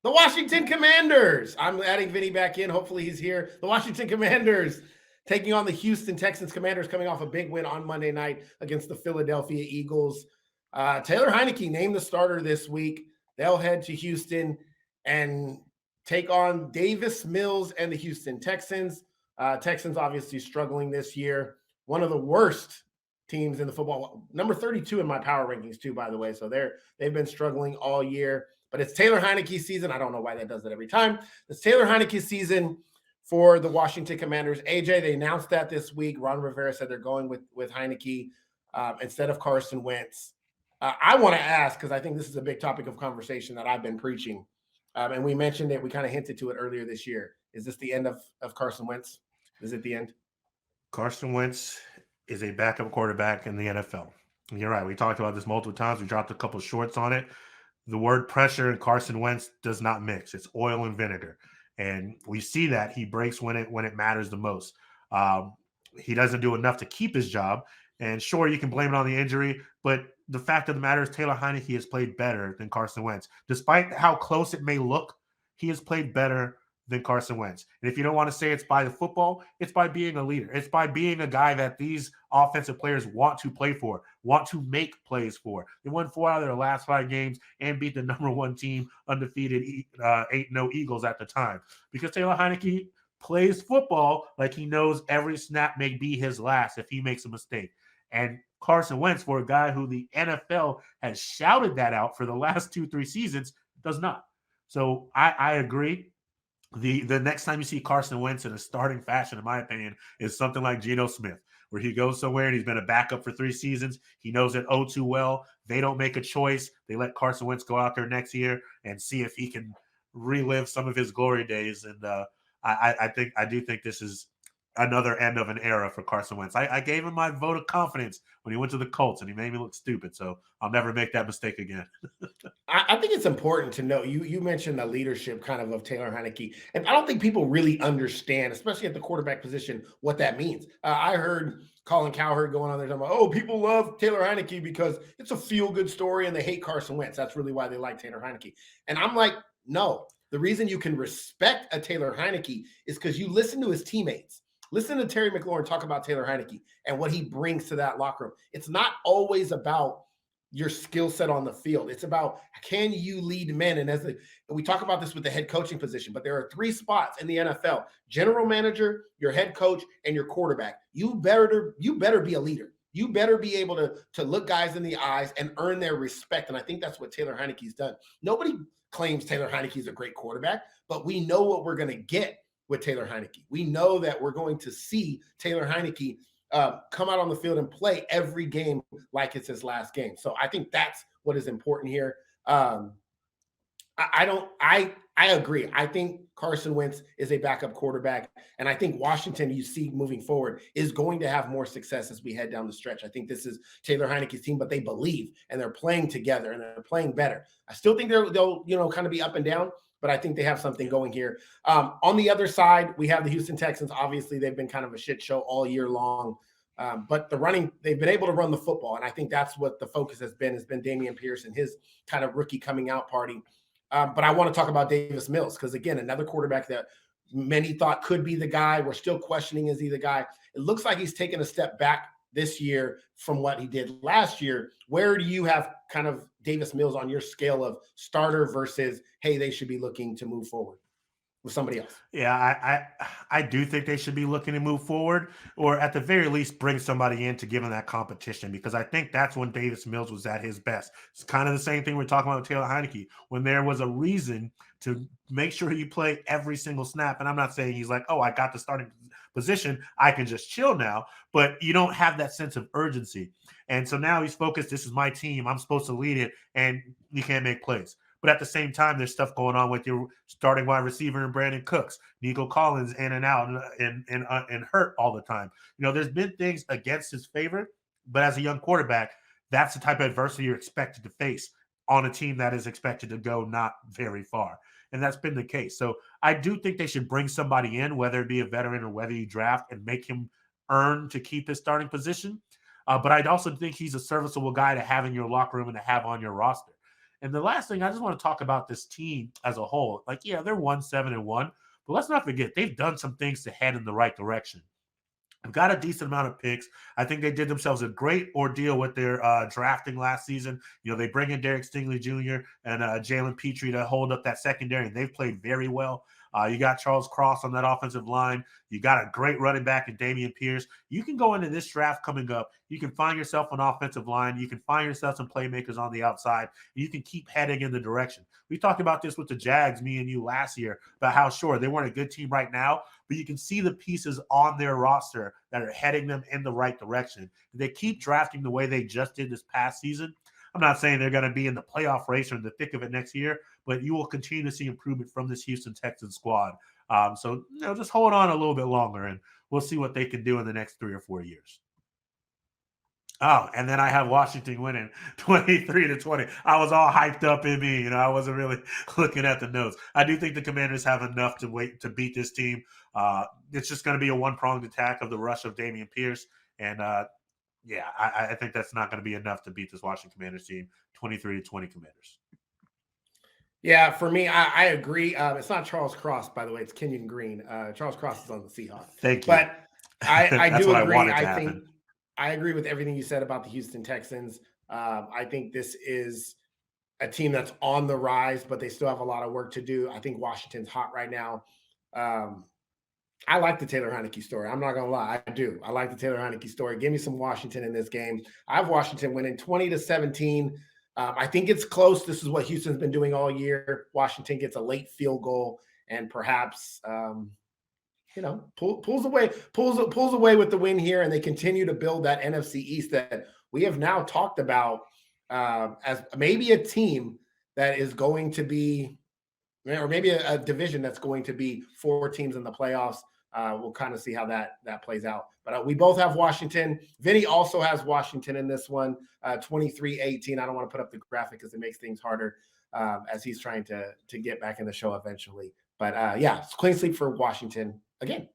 The Washington Commanders. I'm adding Vinny back in. Hopefully he's here. The Washington Commanders taking on the Houston Texans. Commanders coming off a big win on Monday night against the Philadelphia Eagles. Taylor Heinicke named the starter this week. They'll head to Houston and take on Davis Mills and the Houston Texans. Texans obviously struggling this year. One of the worst teams in the football. Number 32 in my power rankings too, by the way. So they've been struggling all year. But it's Taylor Heinicke season. I don't know why that does it every time. It's Taylor Heinicke season for the Washington Commanders. AJ, they announced that this week. Ron Rivera said they're going with Heinicke instead of Carson Wentz. I want to ask, because I think this is a big topic of conversation that I've been preaching. And we mentioned it. We kind of hinted to it earlier this year. Is this the end of Carson Wentz? Is it the end? Carson Wentz is a backup quarterback in the NFL. And you're right. We talked about this multiple times. We dropped a couple shorts on it. The word pressure and Carson Wentz does not mix. It's oil and vinegar. And we see that he breaks when it matters the most. He doesn't do enough to keep his job. And sure, you can blame it on the injury, but the fact of the matter is Taylor Heinicke has played better than Carson Wentz. Despite how close it may look, he has played better than Carson Wentz. And if you don't want to say it's by the football, it's by being a leader. It's by being a guy that these offensive players want to play for, want to make plays for. They won 4 out of their last 5 games and beat the number 1 team, undefeated 8-0 Eagles at the time. Because Taylor Heinicke plays football like he knows every snap may be his last if he makes a mistake. And Carson Wentz, for a guy who the NFL has shouted that out for the last 2-3 seasons, does not. So I agree. The next time you see Carson Wentz in a starting fashion, in my opinion, is something like Geno Smith, where he goes somewhere and he's been a backup for 3 seasons. He knows it oh too well. They don't make a choice. They let Carson Wentz go out there next year and see if he can relive some of his glory days. And I do think this is another end of an era for Carson Wentz. I gave him my vote of confidence when he went to the Colts, and he made me look stupid. So I'll never make that mistake again. I think it's important to know, you mentioned the leadership kind of Taylor Heinicke, and I don't think people really understand, especially at the quarterback position, what that means. I heard Colin Cowherd going on there talking about, people love Taylor Heinicke because it's a feel-good story and they hate Carson Wentz. That's really why they like Taylor Heinicke. And I'm like, no. The reason you can respect a Taylor Heinicke is because you listen to his teammates. Listen to Terry McLaurin talk about Taylor Heinicke and what he brings to that locker room. It's not always about your skill set on the field. It's about, can you lead men? And we talk about this with the head coaching position, but there are 3 spots in the NFL: general manager, your head coach, and your quarterback. You better be a leader. You better be able to look guys in the eyes and earn their respect. And I think that's what Taylor Heinicke's done. Nobody claims Taylor Heinicke's a great quarterback, but we know what we're going to get with Taylor Heinicke. We know that we're going to see Taylor Heinicke come out on the field and play every game like it's his last game. So I think that's what is important here. I agree. I think Carson Wentz is a backup quarterback, and I think Washington, you see moving forward, is going to have more success as we head down the stretch. I think this is Taylor Heinicke's team, but they believe, and they're playing together, and they're playing better. I still think they'll kind of be up and down, but I think they have something going here. On the other side, we have the Houston Texans. Obviously, they've been kind of a shit show all year long. But they've been able to run the football. And I think that's what the focus has been Dameon Pierce and his kind of rookie coming out party. But I want to talk about Davis Mills, because again, another quarterback that many thought could be the guy. We're still questioning, is he the guy? It looks like he's taken a step back this year from what he did last year. Where do you have kind of Davis Mills on your scale of starter versus, hey, they should be looking to move forward with somebody else? Yeah, I do think they should be looking to move forward, or at the very least bring somebody in to give them that competition, because I think that's when Davis Mills was at his best. It's kind of the same thing we're talking about with Taylor Heinicke, when there was a reason to make sure you play every single snap. And I'm not saying he's like, oh, I got the starting position, I can just chill now, but you don't have that sense of urgency. And so now he's focused, this is my team, I'm supposed to lead it, and you can't make plays. But at the same time, there's stuff going on with your starting wide receiver and Brandon Cooks, Nico Collins in and out and hurt all the time. There's been things against his favor, but as a young quarterback, that's the type of adversity you're expected to face on a team that is expected to go not very far. And that's been the case. So I do think they should bring somebody in, whether it be a veteran or whether you draft, and make him earn to keep his starting position. But I'd also think he's a serviceable guy to have in your locker room and to have on your roster. And the last thing, I just want to talk about this team as a whole. Like, yeah, they're 1-7-1, but let's not forget they've done some things to head in the right direction. I've got a decent amount of picks. I think they did themselves a great ordeal with their drafting last season. You know, they bring in Derek Stingley Jr. and Jalen Petrie to hold up that secondary, and they've played very well. You got Charles Cross on that offensive line. You got a great running back in Damian Pierce. You can go into this draft coming up. You can find yourself an offensive line. You can find yourself some playmakers on the outside. You can keep heading in the direction. We talked about this with the Jags, me and you, last year, about how, sure, they weren't a good team right now, but you can see the pieces on their roster that are heading them in the right direction. If they keep drafting the way they just did this past season, I'm not saying they're going to be in the playoff race or in the thick of it next year, but you will continue to see improvement from this Houston Texans squad. So, just hold on a little bit longer, and we'll see what they can do in the next 3 or 4 years. Oh, and then I have Washington winning 23-20. I was all hyped up in me. I wasn't really looking at the notes. I do think the Commanders have enough to beat this team. It's just going to be a one-pronged attack of the rush of Damian Pierce. And, I think that's not going to be enough to beat this Washington Commanders team, 23-20 Commanders. Yeah, for me, I agree. It's not Charles Cross, by the way. It's Kenyon Green. Charles Cross is on the Seahawks. Thank you. But I That's do what agree. I wanted to I happen. think I agree with everything you said about the Houston Texans. I think this is a team that's on the rise, but they still have a lot of work to do. I think Washington's hot right now. I like the Taylor Heineke story. I'm not going to lie. I do. I like the Taylor Heineke story. Give me some Washington in this game. I have Washington winning 20-17. I think it's close. This is what Houston's been doing all year. Washington gets a late field goal and perhaps, pulls away with the win here, and they continue to build that NFC East that we have now talked about as maybe a team that is going to be, or maybe a division that's going to be 4 teams in the playoffs. We'll kind of see how that plays out. But we both have Washington. Vinny also has Washington in this one, 23-18. I don't want to put up the graphic because it makes things harder as he's trying to get back in the show eventually. But it's clean sweep for Washington again.